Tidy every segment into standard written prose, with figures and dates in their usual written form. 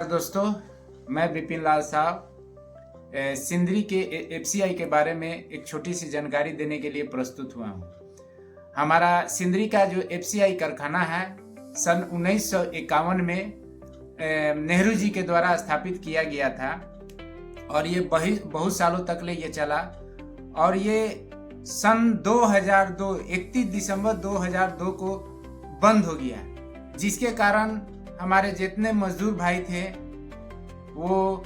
दोस्तों, मैं विपिन लाल साहब सिंदरी के एफसीआई के बारे में एक छोटी सी जानकारी देने के लिए प्रस्तुत हुआ हूँ। हमारा सिंदरी का जो एफसीआई कारखाना है सन 1951 में नेहरू जी के द्वारा स्थापित किया गया था और ये बहुत सालों तक ले ये चला और ये सन 2002 31 दिसंबर 2002 को बंद हो गया, जिसके कारण हमारे जितने मजदूर भाई थे वो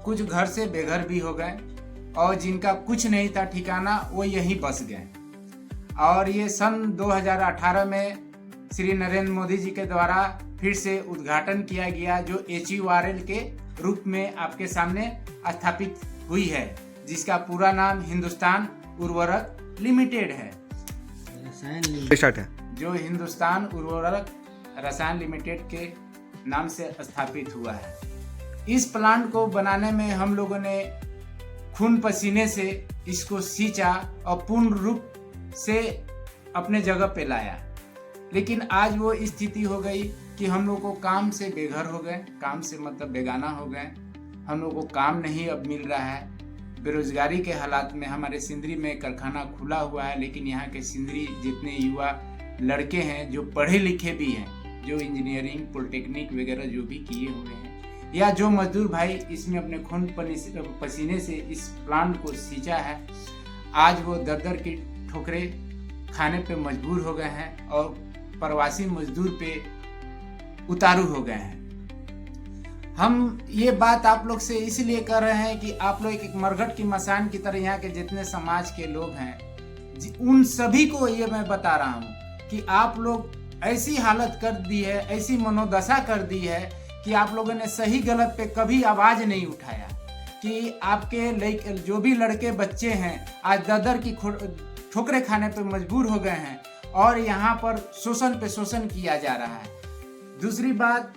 कुछ घर से बेघर भी हो गए और जिनका कुछ नहीं था ठिकाना वो यहीं बस गए। और ये सन 2018 में श्री नरेंद्र मोदी जी के द्वारा फिर से उद्घाटन किया गया, जो HURL के रूप में आपके सामने स्थापित हुई है, जिसका पूरा नाम हिंदुस्तान उर्वरक लिमिटेड है, जो हिंदुस्तान उर्वरक रसायन लिमिटेड के नाम से स्थापित हुआ है। इस प्लांट को बनाने में हम लोगों ने खून पसीने से इसको सींचा और पूर्ण रूप से अपने जगह पे लाया, लेकिन आज वो स्थिति हो गई कि हम लोग को काम से बेघर हो गए, काम से मतलब बेगाना हो गए, हम लोग को काम नहीं अब मिल रहा है। बेरोजगारी के हालात में हमारे सिंदरी में कारखाना खुला हुआ है, लेकिन यहाँ के सिंदरी जितने युवा लड़के हैं जो पढ़े लिखे भी हैं, जो इंजीनियरिंग पॉलिटेक्निक वगैरह जो भी किए हुए हैं, या जो मजदूर भाई इसमें अपने खून पसीने से इस प्लांट को सींचा है, आज वो दर दर की ठोकरे खाने पे मजबूर हो गए हैं और प्रवासी मजदूर पे उतारू हो गए हैं। हम ये बात आप लोग से इसलिए कर रहे हैं कि आप लोग एक मरघट की मसान की तरह यहाँ के जितने समाज के लोग हैं उन सभी को ये मैं बता रहा हूँ कि आप लोग ऐसी हालत कर दी है, ऐसी मनोदशा कर दी है कि आप लोगों ने सही गलत पे कभी आवाज नहीं उठाया कि आपके जो भी लड़के बच्चे हैं आज दर की ठोकरे खाने पे मजबूर हो गए हैं और यहाँ पर शोषण पे शोषण किया जा रहा है। दूसरी बात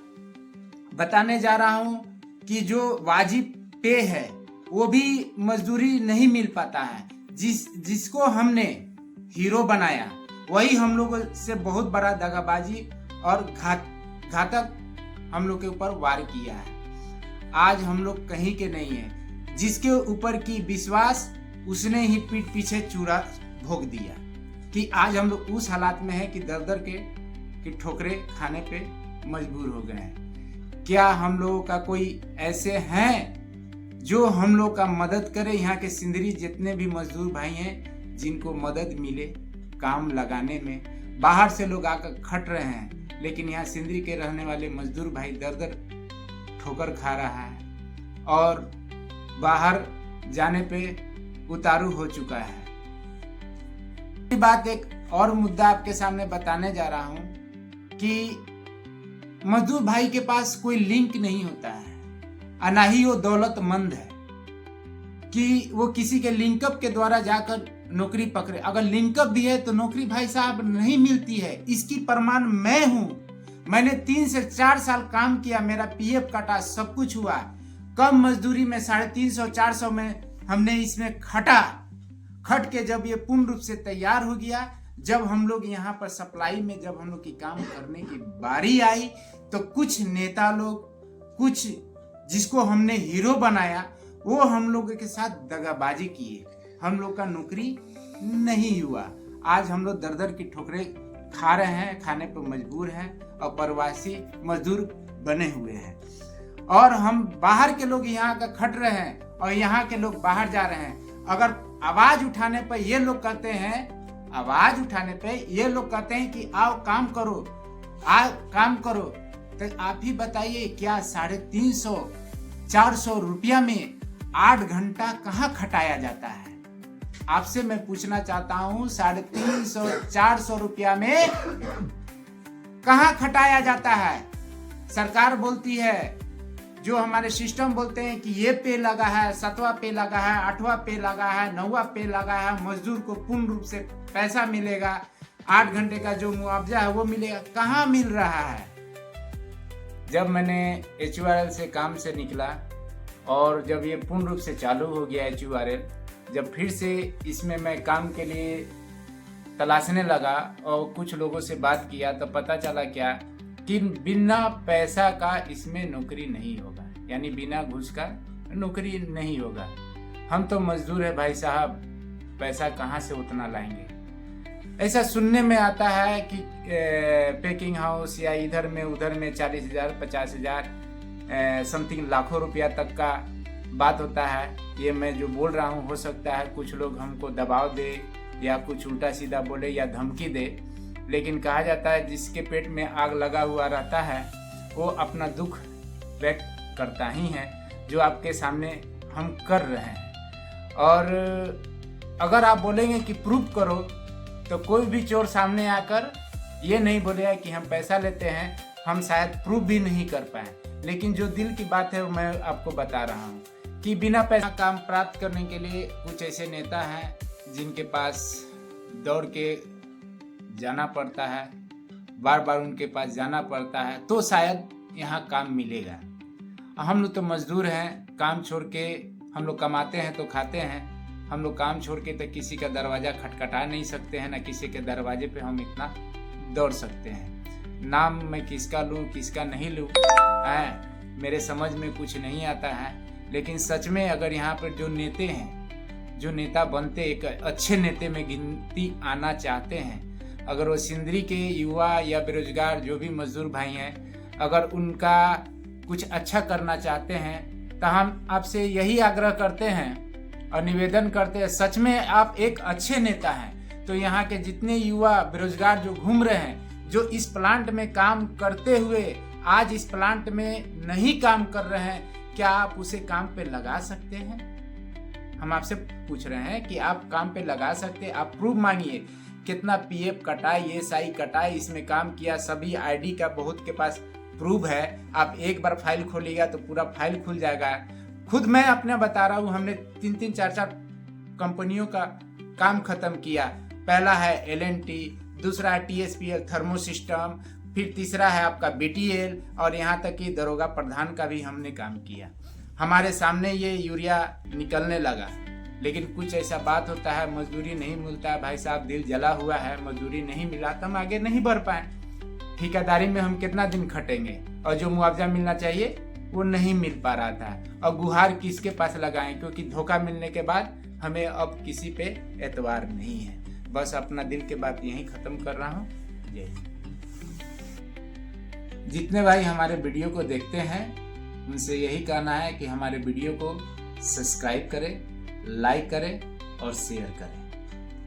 बताने जा रहा हूँ कि जो वाजिब पे है वो भी मजदूरी नहीं मिल पाता है। जिसको हमने हीरो बनाया वही हम लोगों से बहुत बड़ा दगाबाजी और घातक हम लोग के ऊपर वार किया है। आज हम लोग कहीं के नहीं है, जिसके ऊपर की विश्वास उसने ही पीठ पीछे चूड़ा भोग दिया कि आज हम लोग उस हालात में है कि दर दर के ठोकरे खाने पे मजबूर हो गए हैं। क्या हम लोगों का कोई ऐसे हैं जो हम लोग का मदद करे? यहाँ के सिंदरी जितने भी मजदूर भाई हैं जिनको मदद मिले काम लगाने में, बाहर से लोग आकर खट रहे हैं, लेकिन यहाँ सिंदरी के रहने वाले मजदूर भाई दर दर ठोकर खा रहा है और बाहर जाने पे उतारू हो चुका है। बात एक और मुद्दा आपके सामने बताने जा रहा हूं कि मजदूर भाई के पास कोई लिंक नहीं होता है और ना ही वो दौलतमंद है कि वो किसी के लिंकअप के द्वारा जाकर नौकरी पकड़े। अगर लिंकअप भी है तो नौकरी भाई साहब नहीं मिलती है। इसकी प्रमाण मैं हूं। मैंने 3 से 4 साल काम किया, मेरा PF कटा, सब कुछ हुआ। कम मजदूरी में 350-400 में हमने इसमें खट के जब ये पूर्ण रूप से तैयार हो गया, जब हम लोग यहाँ पर सप्लाई में जब हम लोग की काम करने की बारी आई तो कुछ नेता लोग, कुछ जिसको हमने हीरो बनाया, वो हम लोगों के साथ दगाबाजी किए, हम लोग का नौकरी नहीं हुआ। आज हम लोग दर दर की ठोकरे खा रहे हैं, खाने पर मजबूर हैं और प्रवासी मजदूर बने हुए हैं। और हम बाहर के लोग यहाँ का खट रहे हैं और यहाँ के लोग बाहर जा रहे हैं। अगर आवाज उठाने पर ये लोग कहते हैं कि आओ काम करो, तो आप ही बताइए क्या 350-400 रुपया में 8 घंटा कहाँ खटाया जाता है? आपसे मैं पूछना चाहता हूँ 350-400 रुपया में कहाँ खटाया जाता है? सरकार बोलती है, जो हमारे सिस्टम बोलते हैं कि ये पे लगा है, 7वां पे लगा है, 8वां पे लगा है, 9वां पे लगा है, मजदूर को पूर्ण रूप से पैसा मिलेगा, 8 घंटे का जो मुआवजा है वो मिलेगा। कहाँ मिल रहा है? जब मैंने HURL से काम से निकला और जब ये पूर्ण रूप से चालू हो गया HURL, जब फिर से इसमें मैं काम के लिए तलाशने लगा और कुछ लोगों से बात किया तो पता चला क्या कि बिना पैसा का इसमें नौकरी नहीं होगा, यानी बिना घूस का नौकरी नहीं होगा। हम तो मजदूर है भाई साहब, पैसा कहाँ से उतना लाएंगे। ऐसा सुनने में आता है कि पैकिंग हाउस या इधर में उधर में 40,000 50,000 समथिंग लाखों रुपया तक का बात होता है। ये मैं जो बोल रहा हूँ, हो सकता है कुछ लोग हमको दबाव दे या कुछ उल्टा सीधा बोले या धमकी दे, लेकिन कहा जाता है जिसके पेट में आग लगा हुआ रहता है वो अपना दुख व्यक्त करता ही है, जो आपके सामने हम कर रहे हैं। और अगर आप बोलेंगे कि प्रूफ करो, तो कोई भी चोर सामने आकर ये नहीं बोलेगा कि हम पैसा लेते हैं, हम शायद प्रूफ भी नहीं कर पाए। लेकिन जो दिल की बात है वो मैं आपको बता रहा हूँ कि बिना पैसा काम प्राप्त करने के लिए कुछ ऐसे नेता हैं जिनके पास दौड़ के जाना पड़ता है, बार बार उनके पास जाना पड़ता है, तो शायद यहाँ काम मिलेगा। हम लोग तो मजदूर हैं, काम छोड़ के हम लोग कमाते हैं तो खाते हैं। हम लोग काम छोड़ के तो किसी का दरवाज़ा खटखटा नहीं सकते हैं, ना किसी के दरवाजे पे हम इतना दौड़ सकते हैं। नाम मैं किसका लूँ किसका नहीं लूँ है, मेरे समझ में कुछ नहीं आता है। लेकिन सच में अगर यहाँ पर जो नेता हैं, जो नेता बनते एक अच्छे नेता में गिनती आना चाहते हैं, अगर वो सिंदरी के युवा या बेरोजगार जो भी मजदूर भाई हैं, अगर उनका कुछ अच्छा करना चाहते हैं, तो हम आपसे यही आग्रह करते हैं और निवेदन करते हैं, सच में आप एक अच्छे नेता हैं तो यहाँ के जितने युवा बेरोजगार जो घूम रहे हैं, जो इस प्लांट में काम करते हुए आज इस प्लांट में नहीं काम कर रहे हैं, क्या आप उसे काम पे लगा सकते हैं? हम आपसे पूछ रहे हैं कि आप काम पे लगा सकते हैं? आप प्रूफ मांगिए, कितना पीएफ कटाई, एसआई कटाई, इसमें काम किया, सभी आईडी का बहुत के पास प्रूफ है। आप एक बार फाइल खोलिएगा तो पूरा फाइल खुल जाएगा। खुद मैं अपने बता रहा हूँ, हमने 3-3 4-4 कंपनियों का काम खत्म किया। पहला है L&T, दूसरा है TSPL थर्मो सिस्टम, फिर तीसरा है आपका BTL, और यहाँ तक कि दरोगा प्रधान का भी हमने काम किया। हमारे सामने ये यूरिया निकलने लगा, लेकिन कुछ ऐसा बात होता है, मजदूरी नहीं मिलता है भाई साहब, दिल जला हुआ है, मजदूरी नहीं मिला तो हम आगे नहीं बढ़ पाए। ठेकेदारी में हम कितना दिन खटेंगे, और जो मुआवजा मिलना चाहिए वो नहीं मिल पा रहा था। और गुहार किसके पास लगाएं, क्योंकि धोखा मिलने के बाद हमें अब किसी पे एतबार नहीं है। बस अपना दिल के बात यहीं खत्म कर रहा हूँ। जय हिंद। जितने भाई हमारे वीडियो को देखते हैं उनसे यही कहना है कि हमारे वीडियो को सब्सक्राइब करें, लाइक करें और शेयर करें।